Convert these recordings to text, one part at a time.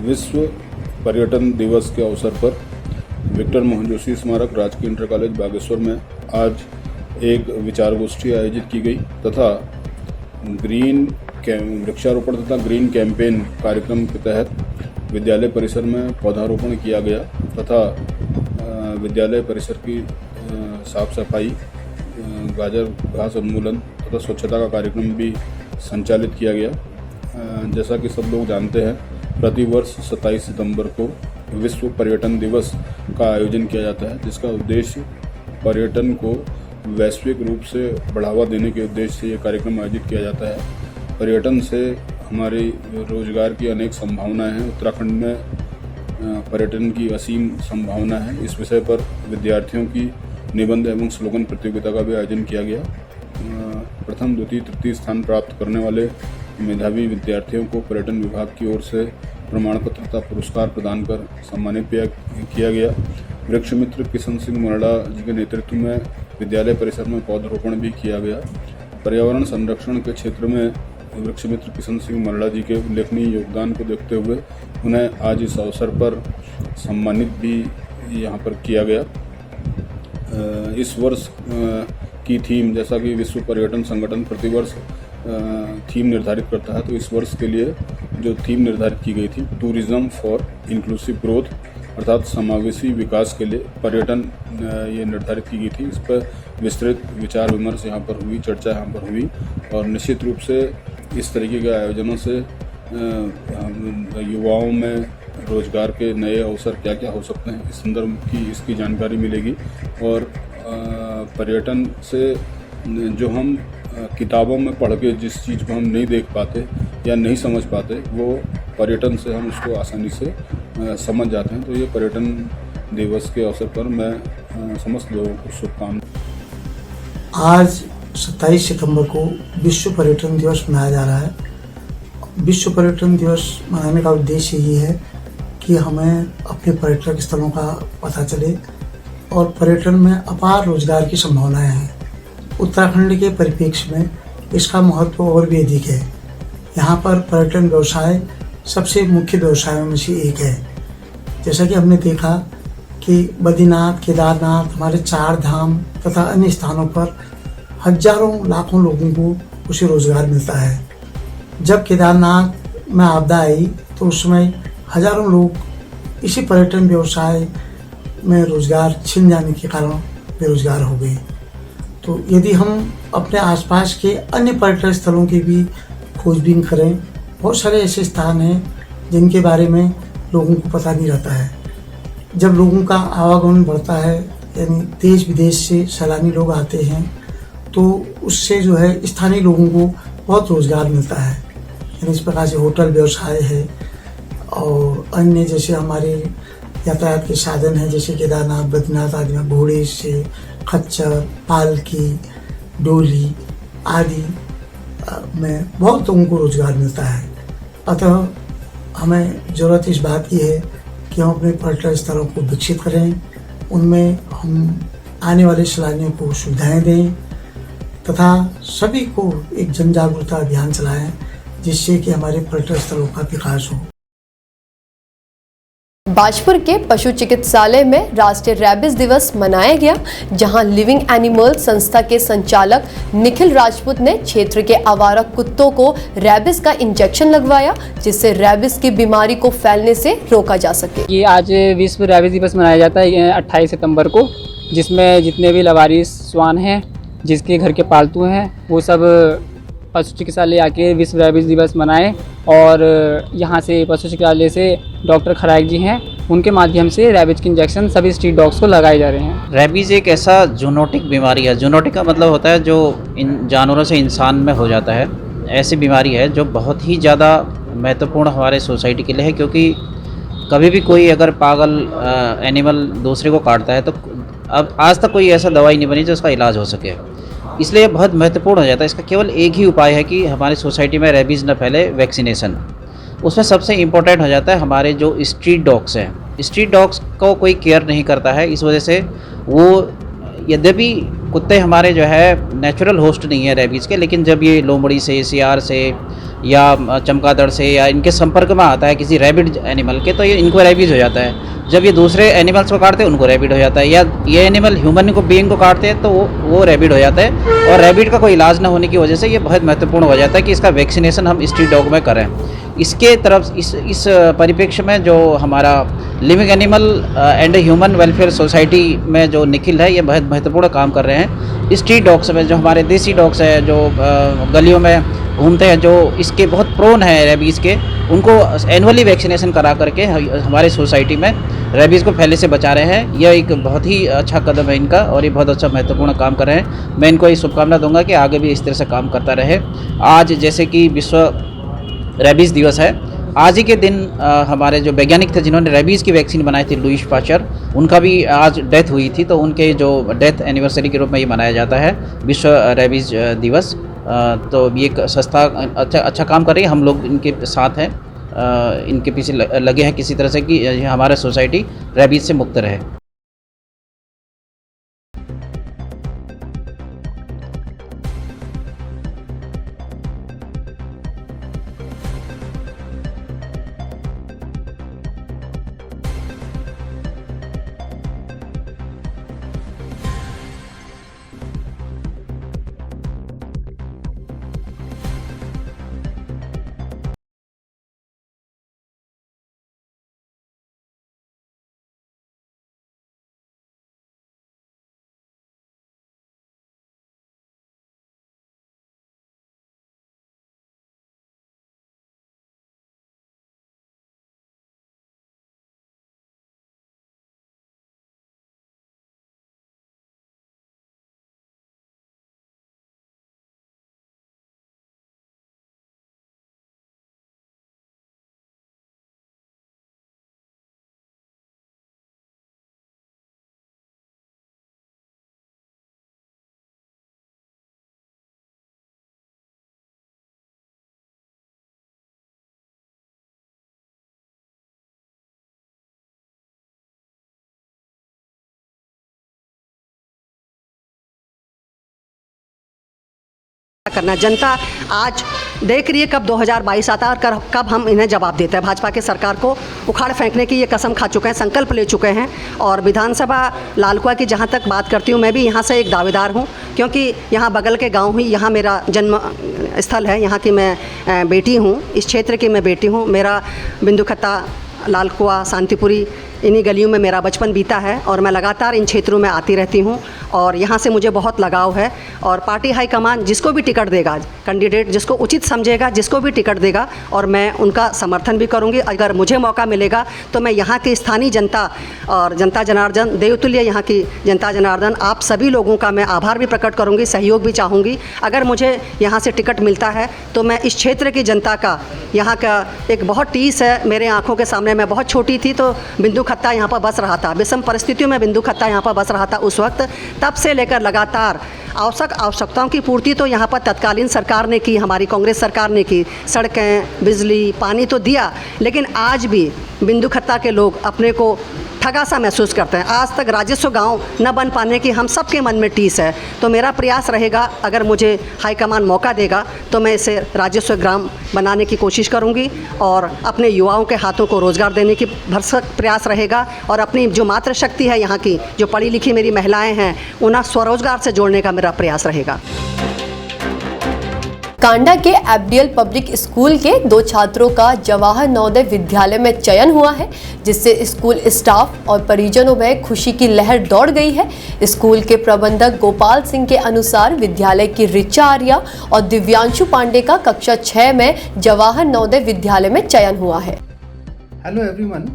विश्व पर्यटन दिवस के अवसर पर विक्टर मोहन जोशी स्मारक राजकीय इंटर कॉलेज बागेश्वर में आज एक विचार गोष्ठी आयोजित की गई तथा वृक्षारोपण तथा ग्रीन कैंपेन कार्यक्रम के तहत विद्यालय परिसर में पौधारोपण किया गया तथा विद्यालय परिसर की साफ सफाई, गाजर घास उन्मूलन तथा स्वच्छता का कार्यक्रम भी संचालित किया गया। जैसा कि सब लोग जानते हैं, प्रतिवर्ष 27 सितंबर को विश्व पर्यटन दिवस का आयोजन किया जाता है, जिसका उद्देश्य पर्यटन को वैश्विक रूप से बढ़ावा देने के उद्देश्य से ये कार्यक्रम आयोजित किया जाता है। पर्यटन से हमारे रोजगार की अनेक संभावनाएं हैं। उत्तराखंड में पर्यटन की असीम संभावना है। इस विषय पर विद्यार्थियों की निबंध एवं स्लोगन प्रतियोगिता का भी आयोजन किया गया। प्रथम, द्वितीय, तृतीय स्थान प्राप्त करने वाले मेधावी विद्यार्थियों को पर्यटन विभाग की ओर से प्रमाण पत्र तथा पुरस्कार प्रदान कर सम्मानित किया गया। वृक्ष मित्र किशन सिंह मरड़ा जी के नेतृत्व में विद्यालय परिसर में पौधरोपण भी किया गया। पर्यावरण संरक्षण के क्षेत्र में वृक्ष मित्र किशन सिंह मरड़ा जी के उल्लेखनीय योगदान को देखते हुए उन्हें आज इस अवसर पर सम्मानित भी यहाँ पर किया गया। इस वर्ष की थीम, जैसा कि विश्व पर्यटन संगठन प्रतिवर्ष थीम निर्धारित करता है, तो इस वर्ष के लिए जो थीम निर्धारित की गई थी, टूरिज्म फॉर इंक्लूसिव ग्रोथ, अर्थात समावेशी विकास के लिए पर्यटन, ये निर्धारित की गई थी। इस पर विस्तृत विचार विमर्श यहाँ पर हुई, चर्चा यहाँ पर हुई और निश्चित रूप से इस तरीके के आयोजनों से युवाओं में रोजगार के नए अवसर क्या क्या हो सकते हैं, इस संदर्भ की इसकी जानकारी मिलेगी। और पर्यटन से जो हम किताबों में पढ़ के जिस चीज़ को हम नहीं देख पाते या नहीं समझ पाते, वो पर्यटन से हम उसको आसानी से समझ जाते हैं। तो ये पर्यटन दिवस के अवसर पर मैं समस्त लोगों को शुभकामनाएं। आज 27 सितंबर को विश्व पर्यटन दिवस मनाया जा रहा है। विश्व पर्यटन दिवस मनाने का उद्देश्य ये है कि हमें अपने पर्यटक स्थलों का पता चले और पर्यटन में अपार रोजगार की संभावनाएं हैं। उत्तराखंड के परिप्रेक्ष्य में इसका महत्व और भी अधिक है। यहाँ पर पर्यटन व्यवसाय सबसे मुख्य व्यवसायों में से एक है। जैसा कि हमने देखा कि बद्रीनाथ, केदारनाथ, हमारे 4 धाम तथा अन्य स्थानों पर हजारों लाखों लोगों को उसे रोजगार मिलता है। जब केदारनाथ में आपदा आई तो उस समय हजारों लोग इसी पर्यटन व्यवसाय में रोजगार छिन जाने के कारण बेरोजगार हो गए। तो यदि हम अपने आसपास के अन्य पर्यटन स्थलों की भी खोजबीन करें, बहुत सारे ऐसे स्थान हैं जिनके बारे में लोगों को पता नहीं रहता है। जब लोगों का आवागमन बढ़ता है, यानी देश विदेश से सैलानी लोग आते हैं, तो उससे जो है स्थानीय लोगों को बहुत रोजगार मिलता है। यानी इस प्रकार से होटल व्यवसाय है और अन्य जैसे हमारे यातायात के साधन हैं, जैसे केदारनाथ, बद्रीनाथ आदि में घोड़े से खच्चर, पालकी, डोली आदि में बहुत लोगों को रोजगार मिलता है। अतः हमें ज़रूरत इस बात की है कि हम अपने पर्यटन स्थलों को विकसित करें, उनमें हम आने वाले सैलानियों को सुविधाएं दें तथा सभी को एक जन जागरूकता अभियान चलाएं, जिससे कि हमारे पर्यटन स्थलों का विकास हो। बाजपुर के पशु चिकित्सालय में राष्ट्रीय रैबिस दिवस मनाया गया, जहां लिविंग एनिमल संस्था के संचालक निखिल राजपूत ने क्षेत्र के आवारा कुत्तों को रैबिस का इंजेक्शन लगवाया, जिससे रैबिस की बीमारी को फैलने से रोका जा सके। ये आज विश्व रैबिस दिवस मनाया जाता है 28 सितंबर को, जिसमें जितने भी लवारिस श्वान हैं, जिसके घर के पालतू हैं, वो सब पशु चिकित्सालय आके विश्व रैबिस दिवस मनाएं। और यहाँ से पशु चिकित्सालय से डॉक्टर खराइक जी हैं, उनके माध्यम से रैबिस के इंजेक्शन सभी स्ट्रीट डॉग्स को लगाए जा रहे हैं। रैबिस एक ऐसा जूनोटिक बीमारी है। जूनोटिक का मतलब होता है जो इन जानवरों से इंसान में हो जाता है। ऐसी बीमारी है जो बहुत ही ज़्यादा महत्वपूर्ण हमारे सोसाइटी के लिए है, क्योंकि कभी भी कोई अगर पागल एनिमल दूसरे को काटता है तो अब आज तक कोई ऐसा दवाई नहीं बनी जो उसका इलाज हो सके। इसलिए बहुत महत्वपूर्ण हो जाता है। इसका केवल एक ही उपाय है कि हमारी सोसाइटी में रैबिस न फैले, वैक्सीनेशन। उसमें सबसे इम्पोर्टेंट हो जाता है हमारे जो स्ट्रीट डॉग्स हैं। स्ट्रीट डॉग्स को कोई केयर नहीं करता है, इस वजह से वो, यद्यपि कुत्ते हमारे जो है नेचुरल होस्ट नहीं है रैबिस के, लेकिन जब ये लोमड़ी से, सियार से या चमगादड़ से या इनके संपर्क में आता है किसी रैबिड एनिमल के, तो ये इनको रेबीज़ हो जाता है। जब ये दूसरे एनिमल्स को काटते हैं उनको रैबिड हो जाता है, या ये एनिमल ह्यूमन को बीइंग को काटते हैं तो वो रैबिड हो जाता है। और रैबिड का कोई इलाज ना होने की वजह से ये बहुत महत्वपूर्ण हो जाता है कि इसका वैक्सीनेशन हम स्ट्रीट डॉग में करें। इसके तरफ इस परिप्रेक्ष्य में जो हमारा living animal and human welfare society में जो निखिल है, ये बहुत महत्वपूर्ण काम कर रहे हैं। स्ट्रीट डॉग्स में जो हमारे देसी डॉग्स हैं जो गलियों में घूमते हैं, जो इसके बहुत प्रोन है रेबीज़ के, उनको एनुअली वैक्सीनेशन करा करके हमारे सोसाइटी में रेबीज़ को फैलने से बचा रहे हैं। यह एक बहुत ही अच्छा कदम है इनका और ये बहुत अच्छा महत्वपूर्ण काम कर रहे हैं। मैं इनको ये शुभकामना दूंगा कि आगे भी इस तरह से काम करता रहे। आज जैसे कि विश्व रेबीज़ दिवस है, आज ही के दिन हमारे जो वैज्ञानिक थे जिन्होंने रेबीज़ की वैक्सीन बनाई थी, लुईस पास्चर, उनका भी आज डेथ हुई थी, तो उनके जो डेथ एनिवर्सरी के रूप में ये मनाया जाता है विश्व रेबीज़ दिवस। तो ये एक संस्था अच्छा काम कर रही है, हम लोग इनके साथ हैं, इनके पीछे लगे हैं किसी तरह से कि हमारा सोसाइटी रेबीज़ से मुक्त रहे। करना। जनता आज देख रही है कब 2022 आता है और कब हम इन्हें जवाब देते हैं। भाजपा की सरकार को उखाड़ फेंकने की ये कसम खा चुके हैं, संकल्प ले चुके हैं। और विधानसभा लालकुआ की जहाँ तक बात करती हूँ, मैं भी यहाँ से एक दावेदार हूँ, क्योंकि यहाँ बगल के गांव ही यहाँ मेरा जन्म स्थल है। यहाँ की मैं बेटी हूँ, इस क्षेत्र की मैं बेटी हूँ। मेरा बिंदुखत्ता, लालकुआ, शांतिपुरी, इन्हीं गलियों में मेरा बचपन बीता है और मैं लगातार इन क्षेत्रों में आती रहती हूँ और यहाँ से मुझे बहुत लगाव है। और पार्टी हाईकमान जिसको भी टिकट देगा, कैंडिडेट जिसको उचित समझेगा, जिसको भी टिकट देगा, और मैं उनका समर्थन भी करूँगी। अगर मुझे मौका मिलेगा तो मैं यहाँ की स्थानीय जनता और जनता जनार्दन, देवतुल्य यहाँ की जनता जनार्दन, आप सभी लोगों का मैं आभार भी प्रकट करूँगी, सहयोग भी चाहूँगी। अगर मुझे यहाँ से टिकट मिलता है तो मैं इस क्षेत्र की जनता का, यहाँ का एक बहुत टीस है मेरे आँखों के सामने। मैं बहुत छोटी थी तो बिंदुखत्ता यहाँ पर बस रहा था, विषम परिस्थितियों में बिंदुखत्ता यहाँ पर बस रहा था उस वक्त। तब से लेकर लगातार आवश्यकताओं की पूर्ति तो यहाँ पर तत्कालीन सरकार ने की, हमारी कांग्रेस सरकार ने की। सड़कें, बिजली, पानी तो दिया, लेकिन आज भी बिंदुखत्ता के लोग अपने को ठगा सा महसूस करते हैं। आज तक राजस्व गांव न बन पाने की हम सबके मन में टीस है। तो मेरा प्रयास रहेगा, अगर मुझे हाईकमान मौका देगा तो मैं इसे राजस्व ग्राम बनाने की कोशिश करूंगी और अपने युवाओं के हाथों को रोज़गार देने की भरसक प्रयास रहेगा। और अपनी जो मातृशक्ति है, यहाँ की जो पढ़ी लिखी मेरी महिलाएं हैं, उन्हें स्वरोजगार से जोड़ने का मेरा प्रयास रहेगा। कांडा के एबडियल पब्लिक स्कूल के 2 छात्रों का जवाहर नवोदय विद्यालय में चयन हुआ है, जिससे स्कूल स्टाफ और परिजनों में खुशी की लहर दौड़ गई है। स्कूल के प्रबंधक गोपाल सिंह के अनुसार विद्यालय की ऋचा आर्या और दिव्यांशु पांडे का कक्षा 6 में जवाहर नवोदय विद्यालय में चयन हुआ है। Hello everyone,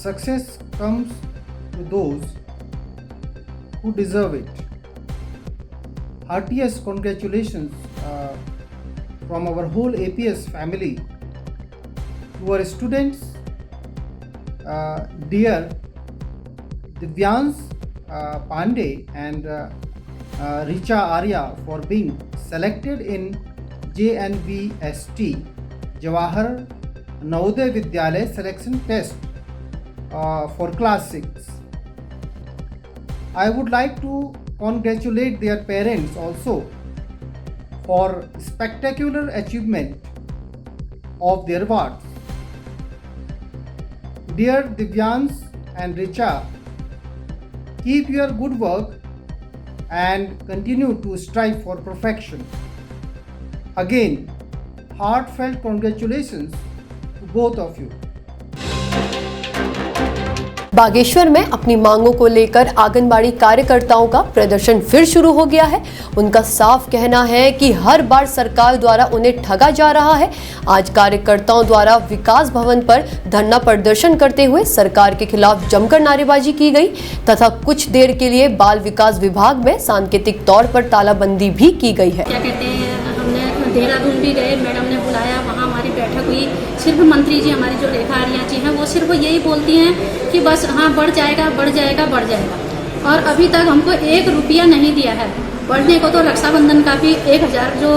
success comes to those who deserve it. Heartiest congratulations from our whole APS family to our students, dear Divyansh Pandey and Richa Arya, for being selected in JNVST Jawahar Navodaya Vidyalaya selection test for class 6. I would like to congratulate their parents also for spectacular achievement of their wards. Dear Divyans and Richa, keep your good work and continue to strive for perfection. Again, heartfelt congratulations to both of you. Bageshwar में अपनी मांगों को लेकर आंगनबाड़ी कार्यकर्ताओं का प्रदर्शन फिर शुरू हो गया है। उनका साफ कहना है कि हर बार सरकार द्वारा उन्हें ठगा जा रहा है। आज कार्यकर्ताओं द्वारा विकास भवन पर धरना प्रदर्शन करते हुए सरकार के खिलाफ जमकर नारेबाजी की गई तथा कुछ देर के लिए बाल विकास विभाग में सांकेतिक तौर पर तालाबंदी भी की गई है। क्या कहते हैं, हमने देहरादून भी गए, मैडम ने बुलाया, वहाँ हमारी बैठक हुई। सिर्फ मंत्री जी हमारी जो रेखा आर्या जी हैं वो सिर्फ यही बोलती हैं कि बस हाँ बढ़ जाएगा बढ़ जाएगा बढ़ जाएगा, और अभी तक हमको 1 रुपया नहीं दिया है। बढ़ने को तो रक्षाबंधन का भी 1000 जो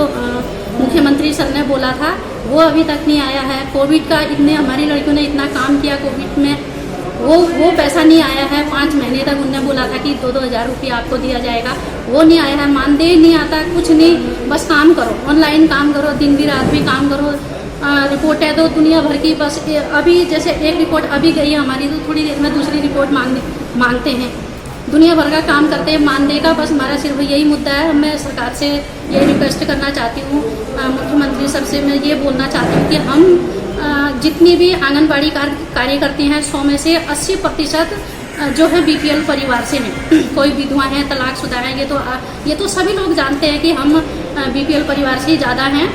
मुख्यमंत्री सर ने बोला था वो अभी तक नहीं आया है। कोविड का इतने हमारी लड़कियों ने इतना काम किया कोविड में, वो पैसा नहीं आया है। 5 महीने तक उन्होंने बोला था कि 2-2 हज़ार रुपया आपको दिया जाएगा, वो नहीं आया है। मानदेय नहीं आता, कुछ नहीं, बस काम करो, ऑनलाइन काम करो, दिन भी रात भी काम करो। रिपोर्ट है तो दुनिया भर की, बस अभी जैसे एक रिपोर्ट अभी गई है हमारी तो थोड़ी देर में दूसरी रिपोर्ट मांगते हैं। दुनिया भर का काम करते हैं, मानदेय का बस हमारा सिर्फ यही मुद्दा है। मैं सरकार से ये रिक्वेस्ट करना चाहती हूँ, मुख्यमंत्री सर से मैं ये बोलना चाहती हूँ कि हम जितनी भी आंगनबाड़ी कार्यकर्ती हैं 100 में से 80% जो है BPL परिवार से हैं। कोई विधवा है, तलाकशुदा है, ये तो सभी लोग जानते हैं कि हम BPL परिवार से ही ज़्यादा हैं।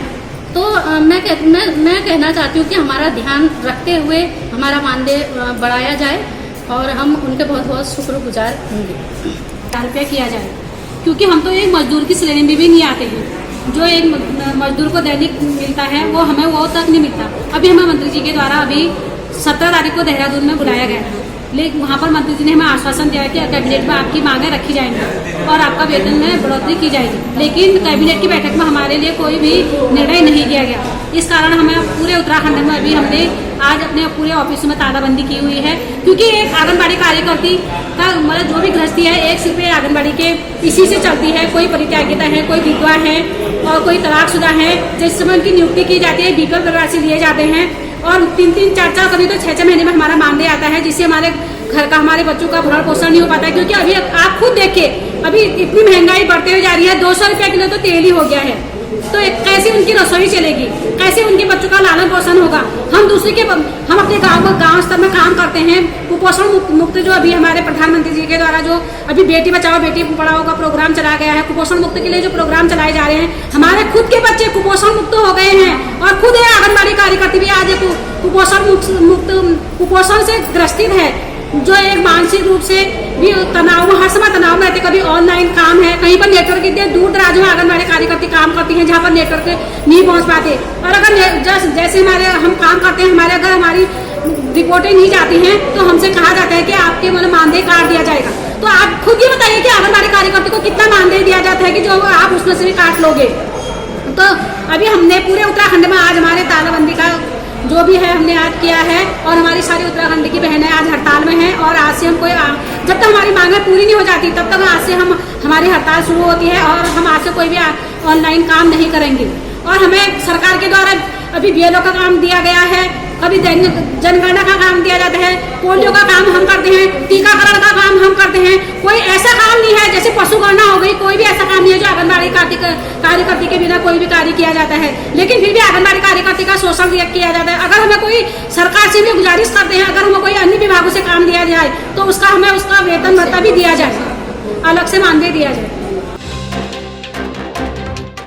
तो मैं कहना चाहती हूँ कि हमारा ध्यान रखते हुए हमारा मानदेय बढ़ाया जाए और हम उनके बहुत बहुत शुक्रगुजार होंगे। 4 रुपया किया जाए, क्योंकि हम तो एक मजदूर की श्रेणी में भी नहीं आते हैं। जो एक मजदूर को दैनिक मिलता है वो हमें वो तक नहीं मिलता। अभी हमें मंत्री जी के द्वारा अभी 17 तारीख को देहरादून में बुलाया गया है, लेकिन वहाँ पर मंत्री जी ने हमें आश्वासन दिया कि कैबिनेट में आपकी मांगें रखी जाएंगी और आपका वेतन में बढ़ोतरी की जाएगी। लेकिन कैबिनेट की बैठक में हमारे लिए कोई भी निर्णय नहीं लिया गया। इस कारण हमें पूरे उत्तराखंड में अभी हमने आज अपने पूरे ऑफिस में तालाबंदी की हुई है, क्योंकि एक आंगनबाड़ी कार्यकर्ती का मतलब जो भी गृहस्थी है एक सिर्फ आंगनबाड़ी के इसी से चलती है। कोई परित्यागिता है, कोई विधवा है और कोई तलाकशुदा है। जिस समय उनकी नियुक्ति की जाती है BPL परिवार से लिए जाते हैं और 3-3, 4-4 कभी तो 6-6 महीने में हमारा मानदेय आता है, जिससे हमारे घर का, हमारे बच्चों का भरण पोषण नहीं हो पाता है। क्योंकि अभी आप खुद देखिए, अभी इतनी महंगाई बढ़ते हुए जा रही है। 200 रुपया किलो तो तेल ही हो गया है, तो कैसे उनकी रसोई चलेगी, कैसे उनके बच्चों का लालन पोषण होगा। हम अपने गांव स्तर में काम करते हैं। कुपोषण मुक्त जो अभी हमारे प्रधानमंत्री जी के द्वारा जो अभी बेटी बचाओ बेटी पढ़ाओ का प्रोग्राम चलाया गया है, कुपोषण मुक्त के लिए जो प्रोग्राम चलाए जा रहे हैं, हमारे खुद के बच्चे कुपोषण मुक्त हो गए हैं और खुद आंगनबाड़ी कार्यकर्ती भी आज कुपोषण से ग्रसित है। जो एक मानसिक रूप से भी तनाव, हर समय तनाव में रहते। कभी ऑनलाइन काम है, कहीं पर नेटवर्क इतने दूर दराज में आंगनबाड़ी कार्यकर्ती काम करती हैं जहाँ पर नेटवर्क नहीं पहुँच पाते। और अगर जैसे हम काम करते हैं, अगर हमारी रिपोर्टें नहीं जाती हैं तो हमसे कहा जाता है कि आपके मतलब मानदेय काट दिया जाएगा। तो आप खुद ही बताइए कि आंगनबाड़ी कार्यकर्ती को कितना मानदेय दिया जाता है कि जो आप उसमें से भी काट लोगे। तो अभी हमने पूरे उत्तराखंड में आज हमारे तालाबंदी का जो भी है हमने आज किया है और हमारी सारी उत्तराखंड की बहनें आज हड़ताल में हैं। और आज से हम जब तक हमारी मांगें पूरी नहीं हो जाती तब तक आज से हमारी हड़ताल शुरू होती है और हम आज से कोई भी ऑनलाइन काम नहीं करेंगे। और हमें सरकार के द्वारा अभी BLO का काम दिया गया है, अभी जनगणना का काम दिया जाता है, पोलियो का काम हम करते हैं, टीकाकरण का काम हम करते हैं। कोई ऐसा काम नहीं है जैसे पशुगणना हो गई, कोई भी ऐसा काम नहीं है जो आंगनबाड़ी कार्यकर्ती के बिना कोई भी कार्य किया जाता है। लेकिन फिर भी आंगनबाड़ी कार्यकर्ती का शोषण किया जाता है। अगर हमें कोई सरकार से भी गुजारिश करते हैं, अगर हमें कोई अन्य विभागों से काम दिया जाए तो हमें उसका वेतन भत्ता भी दिया जाए, अलग से मानदेय दिया जाए।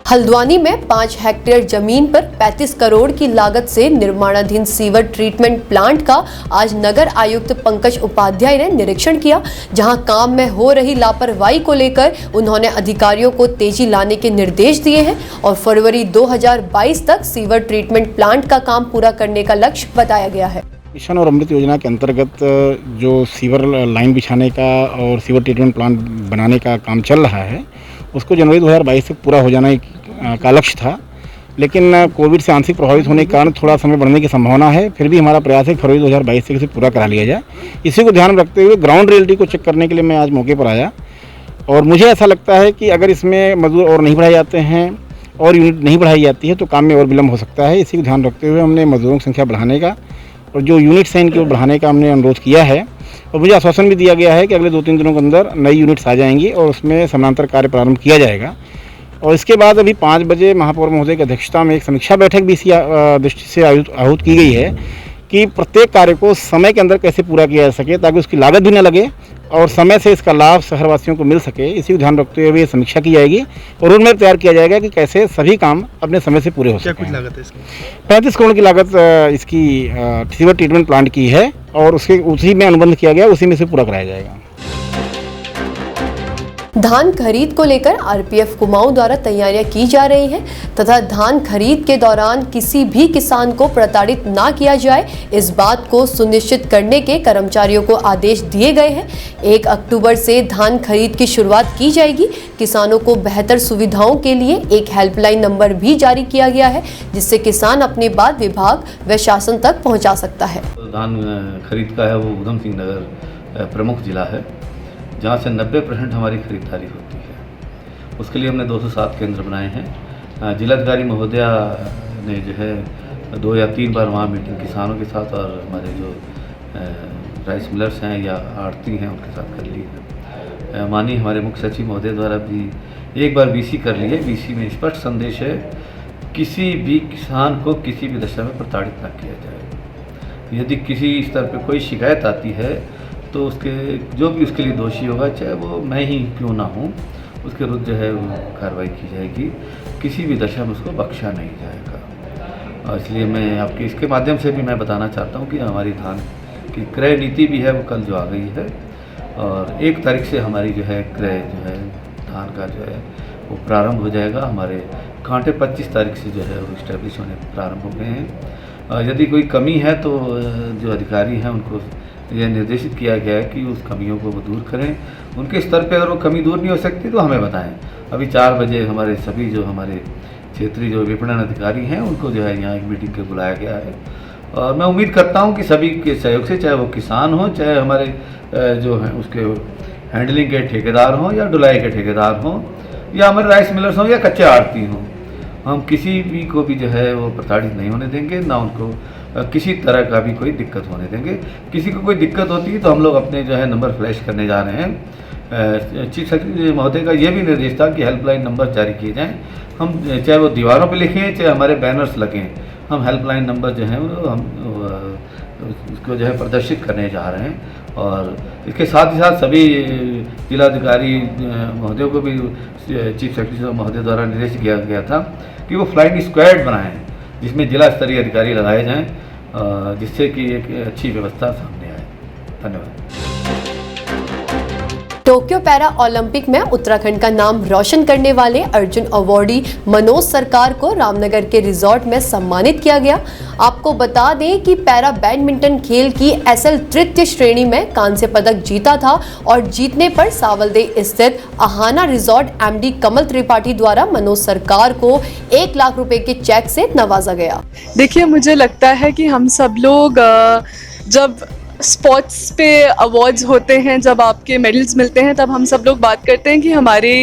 हल्द्वानी में 5 हेक्टेयर जमीन पर 35 करोड़ की लागत से निर्माणाधीन सीवर ट्रीटमेंट प्लांट का आज नगर आयुक्त पंकज उपाध्याय ने निरीक्षण किया, जहां काम में हो रही लापरवाही को लेकर उन्होंने अधिकारियों को तेजी लाने के निर्देश दिए हैं और फरवरी 2022 तक सीवर ट्रीटमेंट प्लांट का काम पूरा करने का लक्ष्य बताया गया है। मिशन और अमृत योजना के अंतर्गत जो सीवर लाइन बिछाने का और सीवर ट्रीटमेंट प्लांट बनाने का काम चल रहा है उसको जनवरी 2022 तक पूरा हो जाने का लक्ष्य था, लेकिन कोविड से आंशिक प्रभावित होने के कारण थोड़ा समय बढ़ने की संभावना है। फिर भी हमारा प्रयास है कि फरवरी 2022 तक इसे पूरा करा लिया जाए। इसी को ध्यान में रखते हुए ग्राउंड रियलिटी को चेक करने के लिए मैं आज मौके पर आया और मुझे ऐसा लगता है कि अगर इसमें मजदूर और नहीं बढ़ाए जाते हैं और यूनिट नहीं बढ़ाई जाती है तो काम में और विलम्ब हो सकता है। इसी को ध्यान रखते हुए हमने मजदूरों की संख्या बढ़ाने का और जो यूनिट्स हैं इनकी बढ़ाने का हमने अनुरोध किया है और मुझे आश्वासन भी दिया गया है कि अगले 2-3 दिनों के अंदर नई यूनिट्स आ जाएंगी और उसमें समानांतर कार्य प्रारंभ किया जाएगा। और इसके बाद अभी 5 बजे महापौर महोदय की अध्यक्षता में एक समीक्षा बैठक भी इसी दृष्टि से आहूत की गई है कि प्रत्येक कार्य को समय के अंदर कैसे पूरा किया जा सके ताकि उसकी लागत भी न लगे और समय से इसका लाभ शहरवासियों को मिल सके। इसी को ध्यान रखते हुए समीक्षा की जाएगी और रोड मैप तैयार किया जाएगा कि कैसे सभी काम अपने समय से पूरे हो सकें। क्या कुछ लागत है इसकी? 35 करोड़ की लागत इसकी सीवर ट्रीटमेंट प्लांट की है और उसी में अनुबंध किया गया, उसी में से पूरा कराया जाएगा। धान खरीद को लेकर आरपीएफ कुमाऊं द्वारा तैयारियां की जा रही हैं तथा धान खरीद के दौरान किसी भी किसान को प्रताड़ित ना किया जाए, इस बात को सुनिश्चित करने के कर्मचारियों को आदेश दिए गए हैं। 1 अक्टूबर से धान खरीद की शुरुआत की जाएगी। किसानों को बेहतर सुविधाओं के लिए एक हेल्पलाइन नंबर भी जारी किया गया है जिससे किसान अपनी बात विभाग व शासन तक पहुँचा सकता है। धान खरीद का है वो उधम सिंह नगर प्रमुख जिला है जहाँ से 90% हमारी खरीदारी होती है। उसके लिए हमने 207 केंद्र बनाए हैं। जिलाधिकारी महोदया ने जो है 2 या 3 बार वहाँ मीटिंग किसानों के साथ और हमारे जो राइस मिलर्स हैं या आड़ती हैं उनके साथ कर ली है। माननीय हमारे मुख्य सचिव महोदय द्वारा भी एक बार बीसी कर ली है। बीसी में स्पष्ट संदेश है किसी भी किसान को किसी भी दशा में प्रताड़ित न किया जाए। यदि किसी स्तर पर कोई शिकायत आती है तो उसके जो भी उसके लिए दोषी होगा, चाहे वो मैं ही क्यों ना हूँ, उसके विरुद्ध जो है वो कार्रवाई की जाएगी। किसी भी दशा में उसको बख्शा नहीं जाएगा। और इसलिए मैं आपके इसके माध्यम से भी मैं बताना चाहता हूँ कि हमारी धान की क्रय नीति भी है वो कल जो आ गई है और 1 तारीख से हमारी जो है क्रय जो है धान का जो है वो प्रारंभ हो जाएगा। हमारे कांटे 25 तारीख से जो है वो इस्टेब्लिश होने प्रारंभ हो गए हैं। यदि कोई कमी है तो जो अधिकारी हैं उनको यह निर्देशित किया गया है कि उस कमियों को वो दूर करें। उनके स्तर पे अगर वो कमी दूर नहीं हो सकती तो हमें बताएं। अभी 4 बजे हमारे सभी जो हमारे क्षेत्रीय जो विपणन अधिकारी हैं उनको जो है यहाँ एक मीटिंग के बुलाया गया है और मैं उम्मीद करता हूँ कि सभी के सहयोग से, चाहे वो किसान हो, चाहे हमारे जो हैं उसके हैंडलिंग के ठेकेदार हों या ढुलाई के ठेकेदार हों या हमारे राइस मिलर्स हों या कच्चे आड़ती हों, हम किसी भी को भी जो है वो प्रताड़ित नहीं होने देंगे, ना उनको किसी तरह का भी कोई दिक्कत होने देंगे। किसी को कोई दिक्कत होती है तो हम लोग अपने जो है नंबर फ्लैश करने जा रहे हैं। चीफ सेक्रेटरी महोदय का ये भी निर्देश था कि हेल्पलाइन नंबर जारी किए जाएं। हम चाहे वो दीवारों पे लिखें चाहे हमारे बैनर्स लगें, हम हेल्पलाइन नंबर जो है वो हम उसको जो है प्रदर्शित करने जा रहे हैं। और इसके साथ ही साथ सभी जिलाधिकारी महोदयों को भी चीफ सेक्रेटरी महोदय द्वारा निर्देश किया गया था कि वो फ्लाइंग स्क्वाड बनाएं जिसमें जिला स्तरीय अधिकारी लगाए जाएं जिससे कि एक अच्छी व्यवस्था सामने आए। धन्यवाद। टोक्यो पैरा ओलंपिक में उत्तराखंड का नाम रोशन करने वाले अर्जुन अवार्डी मनोज सरकार को रामनगर के रिजॉर्ट में सम्मानित किया गया। आपको बता दें कि पैरा बैडमिंटन खेल की एसएल तृतीय श्रेणी में कांस्य पदक जीता था और जीतने पर सावलदे स्थित आहाना रिजॉर्ट एमडी कमल त्रिपाठी द्वारा मनोज सरकार को 1 लाख रुपए के चेक से नवाजा गया। देखिए, मुझे लगता है कि हम सब लोग जब स्पोर्ट्स पे अवार्ड्स होते हैं, जब आपके मेडल्स मिलते हैं, तब हम सब लोग बात करते हैं कि हमारे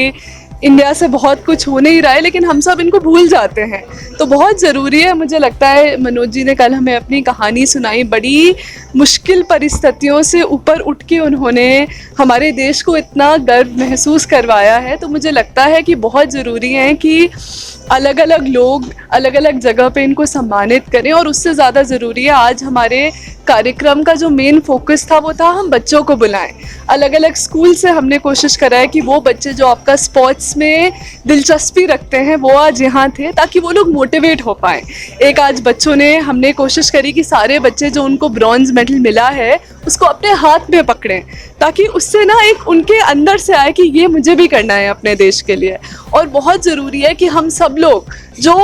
इंडिया से बहुत कुछ हो नहीं रहा है, लेकिन हम सब इनको भूल जाते हैं। तो बहुत ज़रूरी है, मुझे लगता है मनोज जी ने कल हमें अपनी कहानी सुनाई, बड़ी मुश्किल परिस्थितियों से ऊपर उठ के उन्होंने हमारे देश को इतना गर्व महसूस करवाया है। तो मुझे लगता है कि बहुत ज़रूरी है कि अलग अलग लोग अलग अलग जगह पे इनको सम्मानित करें। और उससे ज़्यादा ज़रूरी है, आज हमारे कार्यक्रम का जो मेन फोकस था वो था हम बच्चों को बुलाएं। अलग अलग स्कूल से हमने कोशिश करा है कि वो बच्चे जो आपका स्पोर्ट्स में दिलचस्पी रखते हैं वो आज यहाँ थे ताकि वो लोग मोटिवेट हो पाएँ। एक आज बच्चों ने हमने कोशिश करी कि सारे बच्चे जो उनको ब्रॉन्ज मेडल मिला है उसको अपने हाथ में पकड़ें ताकि उससे ना एक उनके अंदर से आए कि ये मुझे भी करना है अपने देश के लिए। और बहुत ज़रूरी है कि हम सब लोग जो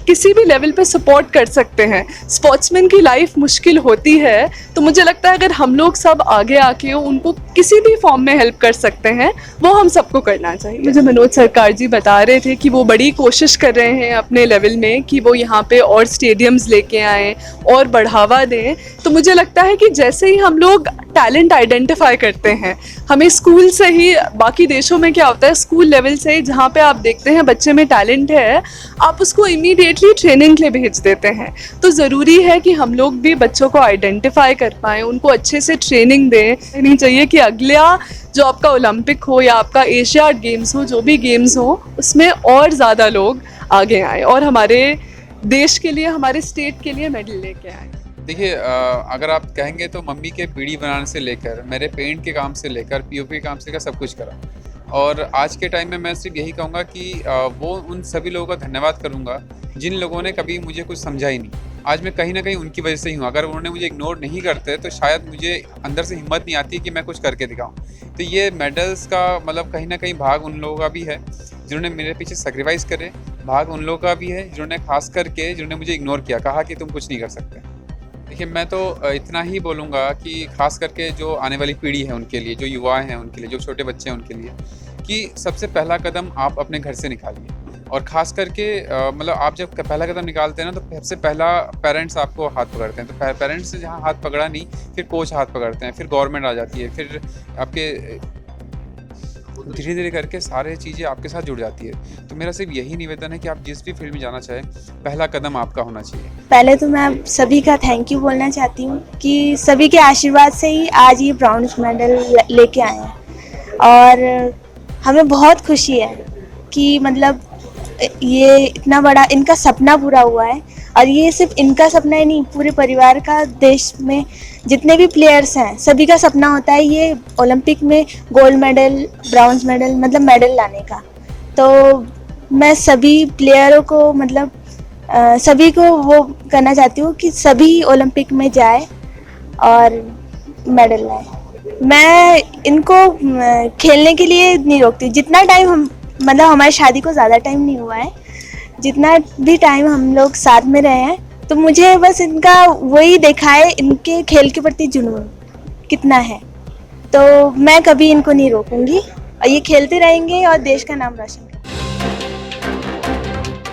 किसी भी लेवल पे सपोर्ट कर सकते हैं। स्पोर्ट्समैन की लाइफ मुश्किल होती है, तो मुझे लगता है अगर हम लोग सब आगे आके उनको किसी भी फॉर्म में हेल्प कर सकते हैं वो हम सबको करना चाहिए। मुझे मनोज सरकार जी बता रहे थे कि वो बड़ी कोशिश कर रहे हैं अपने लेवल में कि वो यहाँ पे और स्टेडियम्स लेके आएँ और बढ़ावा दें। तो मुझे लगता है कि जैसे ही हम लोग टैलेंट आइडेंटिफाई करते हैं। हमें स्कूल से ही, बाकी देशों में क्या होता है, स्कूल लेवल से ही जहाँ पे आप देखते हैं बच्चे में टैलेंट है, आप उसको इमीडिएटली ट्रेनिंग के लिए भेज देते हैं। तो ज़रूरी है कि हम लोग भी बच्चों को आइडेंटिफाई कर पाएँ, उनको अच्छे से ट्रेनिंग दें। नहीं चाहिए कि अगला जो आपका ओलंपिक हो या आपका एशियाड गेम्स हो, जो भी गेम्स हो, उसमें और ज़्यादा लोग आगे आए और हमारे देश के लिए, हमारे स्टेट के लिए मेडल लेके आए। देखिए, अगर आप कहेंगे तो मम्मी के बीड़ी बनाने से लेकर मेरे पेंट के काम से लेकर पीओपी के काम से लेकर सब कुछ करा। और आज के टाइम में मैं सिर्फ यही कहूँगा कि वो उन सभी लोगों का धन्यवाद करूँगा जिन लोगों ने कभी मुझे कुछ समझा ही नहीं। आज मैं कहीं ना कहीं उनकी वजह से ही हूँ। अगर उन्होंने मुझे इग्नोर नहीं करते तो शायद मुझे अंदर से हिम्मत नहीं आती कि मैं कुछ करके दिखाऊँ। तो ये मेडल्स का मतलब कहीं ना कहीं भाग उन लोगों का भी है जिन्होंने मेरे पीछे सेक्रीफाइस करे, भाग उन लोगों का भी है जिन्होंने खास करके जिन्होंने मुझे इग्नोर किया, कहा कि तुम कुछ नहीं कर सकते। देखिए, मैं तो इतना ही बोलूँगा कि खास करके जो आने वाली पीढ़ी है उनके लिए, जो युवा हैं उनके लिए, जो छोटे बच्चे हैं उनके लिए, कि सबसे पहला कदम आप अपने घर से निकालिए। और ख़ास करके मतलब आप जब पहला कदम निकालते हैं ना, तो सबसे पहला पेरेंट्स आपको हाथ पकड़ते हैं। तो पेरेंट्स से जहाँ हाथ पकड़ा नहीं, फिर कोच हाथ पकड़ते हैं, फिर गवर्नमेंट आ जाती है, फिर आपके धीरे धीरे करके सारे चीज़ें आपके साथ जुड़ जाती है। तो मेरा सिर्फ यही निवेदन है कि आप जिस भी फील्ड में जाना चाहें, पहला कदम आपका होना चाहिए। पहले तो मैं सभी का थैंक यू बोलना चाहती हूँ कि सभी के आशीर्वाद से ही आज ये ब्रॉन्ज मेडल लेके आए हैं और हमें बहुत खुशी है कि मतलब ये इतना बड़ा इनका सपना पूरा हुआ है। और ये सिर्फ इनका सपना ही नहीं, पूरे परिवार का, देश में जितने भी प्लेयर्स हैं सभी का सपना होता है ये ओलंपिक में गोल्ड मेडल, ब्रॉन्ज मेडल, मतलब मेडल लाने का। तो मैं सभी प्लेयरों को मतलब सभी को वो करना चाहती हूँ कि सभी ओलंपिक में जाए और मेडल लाए। मैं इनको खेलने के लिए नहीं रोकती। जितना टाइम हम मतलब हमारी शादी को ज़्यादा टाइम नहीं हुआ है, जितना भी टाइम हम लोग साथ में रहे हैं, तो मुझे बस इनका वही देखा है, इनके खेल के प्रति जुनून कितना है। तो मैं कभी इनको नहीं रोकूंगी और ये खेलते रहेंगे और देश का नाम रोशन करेंगे।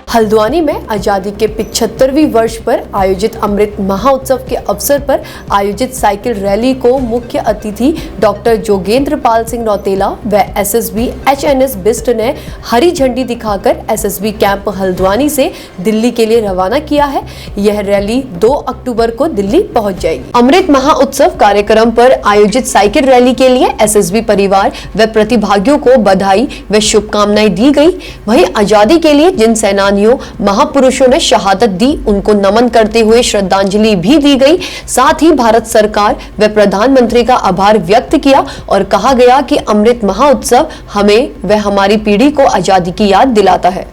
हल्द्वानी में आज़ादी के 75वीं वर्ष पर आयोजित अमृत महोत्सव के अवसर पर आयोजित साइकिल रैली को मुख्य अतिथि डॉक्टर जोगेंद्र पाल सिंह रौतेला व एसएसबी एचएनएस बिस्ट ने हरी झंडी दिखाकर एसएसबी कैंप हल्द्वानी से दिल्ली के लिए रवाना किया है। यह रैली 2 अक्टूबर को दिल्ली पहुंच जाएगी। अमृत महोत्सव कार्यक्रम पर आयोजित साइकिल रैली के लिए एसएसबी परिवार व प्रतिभागियों को बधाई व शुभकामनाएं दी गई। वहीं आजादी के लिए जिन सेनानियों महापुरुषों ने शहादत दी, उनको नमन करते हुए श्रद्धांजलि भी दी गई। साथ ही भारत सरकार व प्रधानमंत्री का आभार व्यक्त किया और कहा गया कि अमृत महोत्सव हमें व हमारी पीढ़ी को आजादी की याद दिलाता है।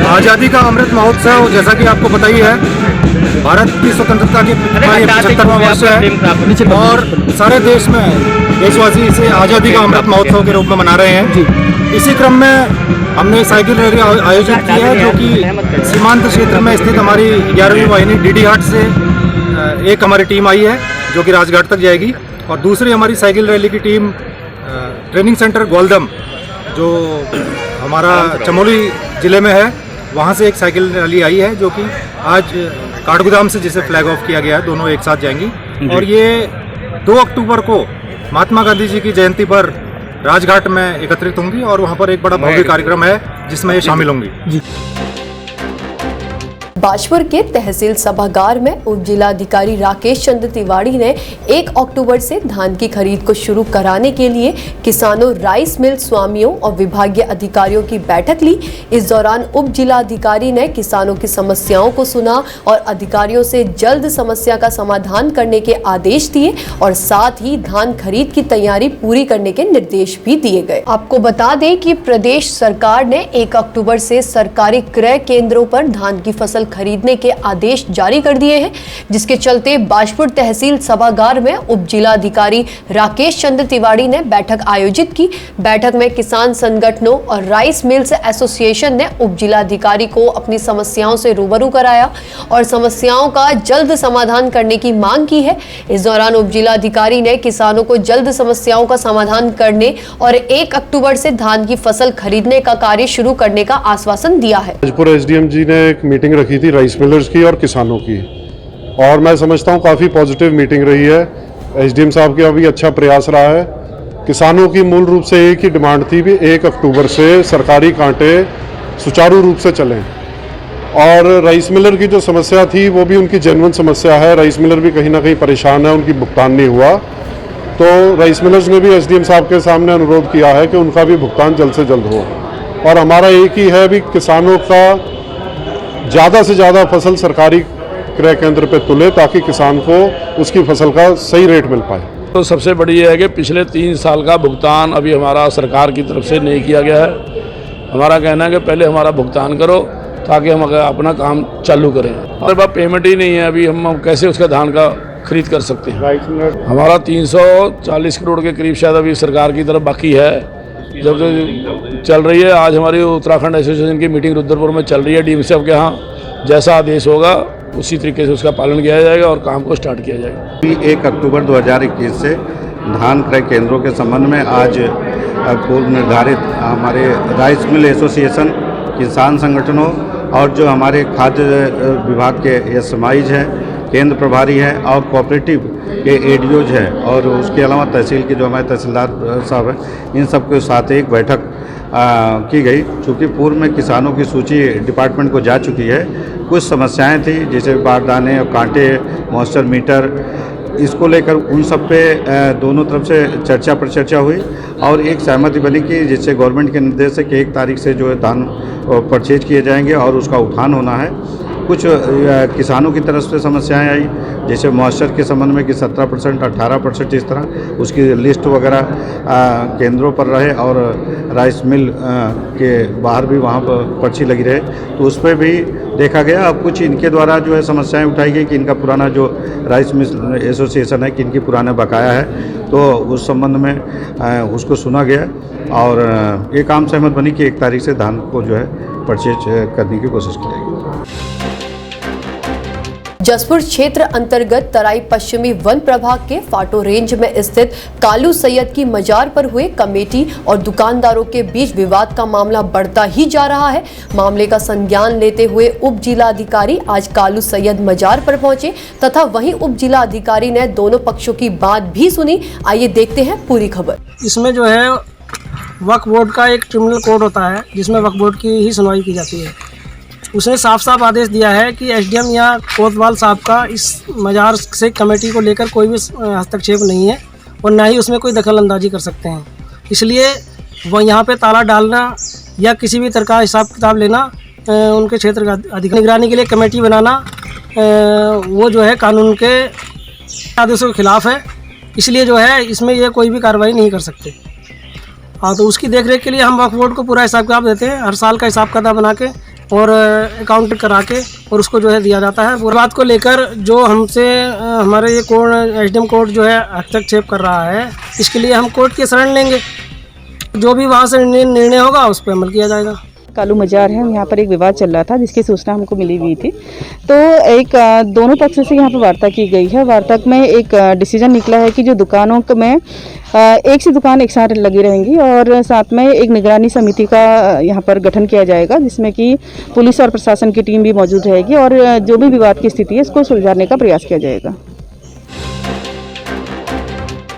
आजादी का अमृत महोत्सव, जैसा कि आपको पता ही है, भारत की स्वतंत्रता की 75वां वर्ष है और सारे देश में देशवासी इसे आजादी का अमृत महोत्सव के रूप में मना रहे हैं। इसी क्रम में हमने साइकिल रैली आयोजित की है, जो कि सीमांत क्षेत्र में स्थित हमारी 11वीं वाहिनी डीडी हाट से एक हमारी टीम आई है जो कि राजघाट तक जाएगी और दूसरी हमारी साइकिल रैली की टीम ट्रेनिंग सेंटर गोलदम जो हमारा चमोली ज़िले में है, वहाँ से एक साइकिल रैली आई है जो कि आज काठगोदाम से जिसे फ्लैग ऑफ किया गया है। दोनों एक साथ जाएंगी और ये 2 अक्टूबर को महात्मा गांधी जी की जयंती पर राजघाट में एकत्रित होंगी और वहाँ पर एक बड़ा भव्य कार्यक्रम है जिसमें ये शामिल होंगी। बाजपुर के तहसील सभागार में उप जिलाधिकारी राकेश चंद्र तिवारी ने 1 अक्टूबर से धान की खरीद को शुरू कराने के लिए किसानों, राइस मिल स्वामियों और विभागीय अधिकारियों की बैठक ली। इस दौरान उप जिलाधिकारी ने किसानों की समस्याओं को सुना और अधिकारियों से जल्द समस्या का समाधान करने के आदेश दिए और साथ ही धान खरीद की तैयारी पूरी करने के निर्देश भी दिए गए। आपको बता दें कि प्रदेश सरकार ने 1 अक्टूबर से सरकारी क्रय केंद्रों पर धान की फसल खरीदने के आदेश जारी कर दिए हैं, जिसके चलते बाजपुर तहसील सभागार में उप जिलाधिकारी राकेश चंद्र तिवारी ने बैठक आयोजित की। बैठक में किसान संगठनों और राइस मिल्स एसोसिएशन ने उप जिलाधिकारी को अपनी समस्याओं से रूबरू कराया और समस्याओं का जल्द समाधान करने की मांग की है। इस दौरान उप जिलाधिकारी ने किसानों को जल्द समस्याओं का समाधान करने और 1 अक्टूबर से धान की फसल खरीदने का कार्य शुरू करने का आश्वासन दिया है। बाजपुर एसडीएम जी ने एक मीटिंग रखी थी राइस मिलर्स की और किसानों की, और मैं समझता हूँ काफ़ी पॉजिटिव मीटिंग रही है। एसडीएम साहब का भी अच्छा प्रयास रहा है। किसानों की मूल रूप से एक ही डिमांड थी भी 1 अक्टूबर से सरकारी कांटे सुचारू रूप से चलें, और राइस मिलर की जो समस्या थी वो भी उनकी जेन्युइन समस्या है। राइस मिलर भी कहीं ना कहीं परेशान है, उनकी भुगतान नहीं हुआ, तो राइस मिलर्स ने भी एसडीएम साहब के सामने अनुरोध किया है कि उनका भी भुगतान जल्द से जल्द हो। और हमारा एक ही है भी किसानों का ज़्यादा से ज़्यादा फसल सरकारी क्रय केंद्र पे तुले ताकि किसान को उसकी फसल का सही रेट मिल पाए। तो सबसे बड़ी ये है कि पिछले 3 साल का भुगतान अभी हमारा सरकार की तरफ से नहीं किया गया है। हमारा कहना है कि पहले हमारा भुगतान करो ताकि हम अपना काम चालू करें। हमारे पास पेमेंट ही नहीं है, अभी हम कैसे उसका धान का खरीद कर सकते हैं। हमारा 340 करोड़ के करीब शायद अभी सरकार की तरफ बाकी है, जब चल रही है। आज हमारी उत्तराखंड एसोसिएशन की मीटिंग रुद्रपुर में चल रही है डीएम साहब के यहाँ। जैसा आदेश होगा उसी तरीके से उसका पालन किया जाएगा और काम को स्टार्ट किया जाएगा। 1 अक्टूबर 2021 से धान क्रय केंद्रों के संबंध में आज पूर्व निर्धारित हमारे राइस मिल एसोसिएशन, किसान संगठनों और जो हमारे खाद्य विभाग के एसएमआईज हैं, केंद्र प्रभारी हैं और कोऑपरेटिव के एडीओज हैं, और उसके अलावा तहसील के जो हमारे तहसीलदार साहब हैं, इन सबके साथ एक बैठक की गई। चूँकि पूर्व में किसानों की सूची डिपार्टमेंट को जा चुकी है, कुछ समस्याएं थी जैसे बारदाने और कांटे, मॉइस्चर मीटर, इसको लेकर उन सब पे दोनों तरफ से चर्चा पर चर्चा हुई और एक सहमति बनी कि जिससे गवर्नमेंट के निर्देश है कि 1 तारीख से जो है धान परचेज किए जाएंगे और उसका उठान होना है। कुछ किसानों की तरफ से समस्याएं आई, जैसे मॉइस्चर के संबंध में कि 17%, 18% इस तरह उसकी लिस्ट वगैरह केंद्रों पर रहे और राइस मिल के बाहर भी वहाँ पर पर्ची लगी रहे, तो उस पर भी देखा गया। अब कुछ इनके द्वारा जो है समस्याएं उठाई गई कि इनका पुराना जो राइस मिल एसोसिएशन है कि इनकी पुराना बकाया है, तो उस संबंध में उसको सुना गया और एक आम सहमत बनी कि 1 तारीख से धान को जो है परचेज करने की कोशिश की जाएगी। जसपुर क्षेत्र अंतर्गत तराई पश्चिमी वन प्रभाग के फाटो रेंज में स्थित कालू सैयद की मजार पर हुए कमेटी और दुकानदारों के बीच विवाद का मामला बढ़ता ही जा रहा है। मामले का संज्ञान लेते हुए उप जिला अधिकारी आज कालू सैयद मजार पर पहुंचे तथा वहीं उप जिला अधिकारी ने दोनों पक्षों की बात भी सुनी। आइए देखते हैं पूरी खबर। इसमें जो है वक्फ बोर्ड का एक ट्रिब्यूनल कोर्ट होता है जिसमें वक्फ बोर्ड की ही सुनवाई की जाती है। उसने साफ साफ आदेश दिया है कि एसडीएम या कोतवाल साहब का इस मजार से कमेटी को लेकर कोई भी हस्तक्षेप नहीं है और ना ही उसमें कोई दखल अंदाजी कर सकते हैं। इसलिए वह यहाँ पे ताला डालना या किसी भी तरह का हिसाब किताब लेना उनके क्षेत्र का अधिकार निगरानी के लिए कमेटी बनाना वो जो है कानून के आदेशों के खिलाफ है। इसलिए जो है इसमें ये कोई भी कार्रवाई नहीं कर सकते। हाँ, तो उसकी देखरेख के लिए हम वक्फ बोर्ड को पूरा हिसाब किताब देते हैं, हर साल का हिसाब किताब बना के और अकाउंट करा के और उसको जो है दिया जाता है। पूरी बात को लेकर जो हमसे हमारे ये कोर्ट एसडीएम कोर्ट जो है हस्तक्षेप कर रहा है, इसके लिए हम कोर्ट की शरण लेंगे। जो भी वहाँ से निर्णय होगा उस पर अमल किया जाएगा। कालू मजार है, यहाँ पर एक विवाद चल रहा था जिसकी सूचना हमको मिली हुई थी, तो एक दोनों पक्ष से यहाँ पर वार्ता की गई है। वार्ता में एक डिसीजन निकला है कि जो दुकानों में एक सी दुकान एक साथ लगी रहेंगी और साथ में एक निगरानी समिति का यहाँ पर गठन किया जाएगा जिसमें कि पुलिस और प्रशासन की टीम भी मौजूद रहेगी और जो भी विवाद की स्थिति है इसको सुलझाने का प्रयास किया जाएगा।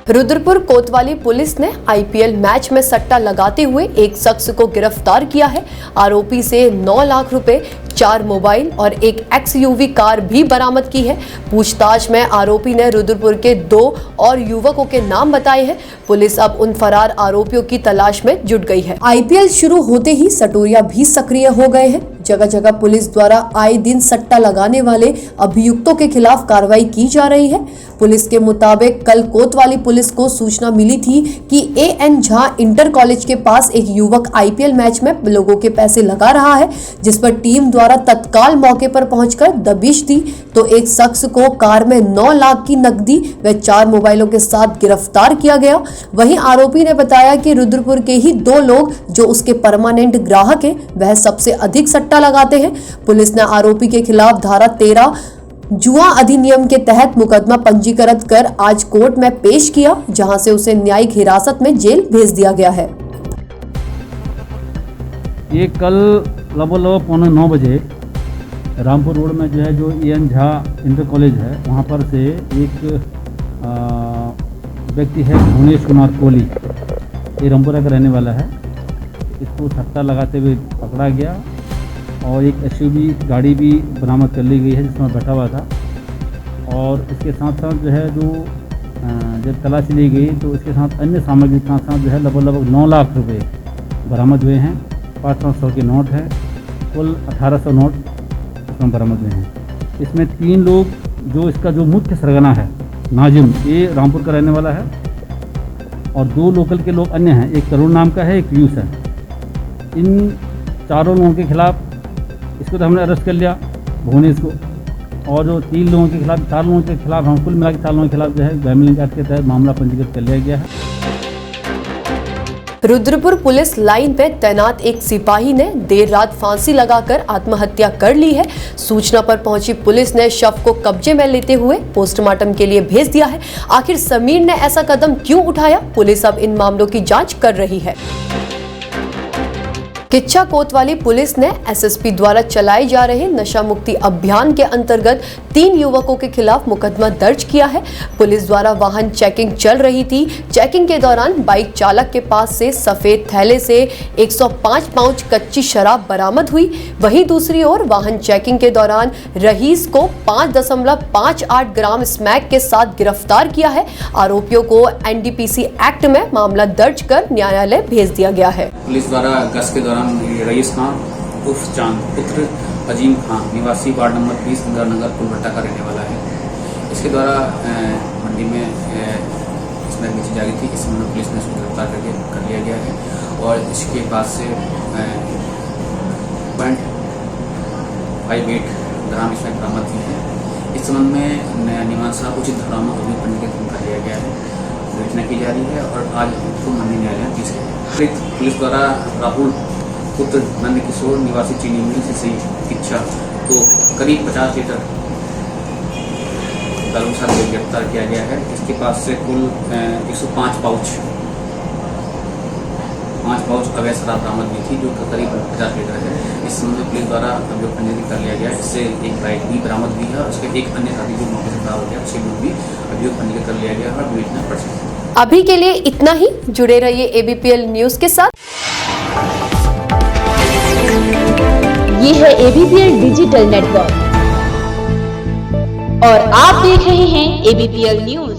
रुद्रपुर कोतवाली पुलिस ने आईपीएल मैच में सट्टा लगाते हुए एक शख्स को गिरफ्तार किया है। आरोपी से 9 लाख रुपए, 4 मोबाइल और एक एक्सयूवी कार भी बरामद की है। पूछताछ में आरोपी ने रुद्रपुर के 2 और युवकों के नाम बताए हैं। पुलिस अब उन फरार आरोपियों की तलाश में जुट गई है। आईपीएल शुरू होते ही सटोरिया भी सक्रिय हो गए हैं। जगह जगह पुलिस द्वारा आए दिन सट्टा लगाने वाले अभियुक्तों के खिलाफ कार्रवाई की जा रही है। पुलिस के मुताबिक कल कोतवाली पुलिस को सूचना मिली थी कि एएन झा इंटर कॉलेज के पास एक युवक आईपीएल मैच में लोगों के पैसे लगा रहा है, जिस पर टीम द्वारा तत्काल मौके पर पहुंचकर दबिश दी तो एक शख्स को कार में 9 लाख की नकदी व 4 मोबाइलों के साथ गिरफ्तार किया गया। वहीं आरोपी ने बताया कि रुद्रपुर के ही 2 लोग जो उसके परमानेंट ग्राहक हैं वह सबसे अधिक सट्टा लगाते हैं। पुलिस ने आरोपी के खिलाफ धारा 13 जुआ अधिनियम के तहत मुकदमा पंजीकृत कर आज कोर्ट में पेश किया, जहां से उसे न्यायिक हिरासत में जेल भेज दिया गया है। ये कल लगभग 9:15 बजे रामपुर रोड में जो है जो एएन झा इंटर कॉलेज है वहाँ पर से एक व्यक्ति है भुवनेश कुमार कोहली, ये रामपुरा का रहने वाला है। इसको सट्टा लगाते हुए पकड़ा गया और एक एसयूवी गाड़ी भी बरामद कर ली गई है जिसमें बैठा हुआ था। और इसके साथ साथ जो है जब तलाशी ली गई तो इसके साथ अन्य सामग्री के साथ जो है लगभग 9 लाख रुपए बरामद हुए हैं। 500 के नोट हैं, कुल 1800 नोट इसमें बरामद हुए हैं। इसमें 3 लोग, जो इसका जो मुख्य सरगना है नाजिम, ये रामपुर का रहने वाला है, और 2 लोकल के लोग अन्य हैं, एक तरुण नाम का है, एक पीयूष है। इन चारों लोगों के खिलाफ इसको तो हमने अरेस्ट कर लिया, भुवनेश को, और जो 3 लोगों के खिलाफ, 4 लोगों के खिलाफ, हम कुल मिला के 4 लोगों के खिलाफ जो है गैमलिंग एक्ट के तहत मामला पंजीकृत कर लिया गया है। रुद्रपुर पुलिस लाइन पे तैनात एक सिपाही ने देर रात फांसी लगाकर आत्महत्या कर ली है। सूचना पर पहुंची पुलिस ने शव को कब्जे में लेते हुए पोस्टमार्टम के लिए भेज दिया है। आखिर समीर ने ऐसा कदम क्यों उठाया, पुलिस अब इन मामलों की जांच कर रही है। किच्चा कोतवाली पुलिस ने एसएसपी द्वारा चलाए जा रहे नशा मुक्ति अभियान के अंतर्गत 3 युवकों के खिलाफ मुकदमा दर्ज किया है। पुलिस द्वारा वाहन चेकिंग चल रही थी। चेकिंग के दौरान बाइक चालक के पास से सफेद थैले से 105 पाउच कच्ची शराब बरामद हुई। वहीं दूसरी ओर वाहन चेकिंग के दौरान रईस को 5.58 ग्राम स्मैक के साथ गिरफ्तार किया है। आरोपियों को एनडीपीसी एक्ट में मामला दर्ज कर न्यायालय भेज दिया गया है। पुलिस द्वारा गश्त के दौरान रईस खान उर्फ चांद पुत्र अजीम खान निवासी वार्ड नंबर 20 इंदिरा नगर कुलभट्टा का रहने वाला है, इसके द्वारा मंडी में इसमें बेची जा रही थी। इस संबंध में पुलिस ने इसको गिरफ्तार कर लिया गया है और इसके पास से 0.58 ग्राम इसमें बरामद की है। इस संबंध में निवासा उचित धारा में अभियोग पंजीकृत कर लिया गया है, विवेचना की जा रही है और आज उसको मंडी न्यायालय में पेश किया गया। पुलिस द्वारा राहुल पुत्र नंद किशोर निवासी चीनी मिल से सही किच्छा को करीब 50 लीटर दारू के साथ गिरफ्तार किया गया है। इसके पास से कुल 105 पाउच अवैध शराब बरामद हुई थी, जो करीब 50 लीटर है। इस संबंध में पुलिस द्वारा अभियोग पंजीकृत कर लिया गया है। इससे एक बाइक भी बरामद हुई है और उसके एक अन्य साथी जो मौके से फरार हो गया, उसके विरुद्ध भी अभियोग पंजीकृत कर लिया गया है और विवेचना पड़ सकती है। अभी के लिए इतना ही। जुड़े रहिए एबीपीएल न्यूज के साथ। ये है एबीपीएल डिजिटल नेटवर्क और आप देख रहे हैं एबीपीएल न्यूज।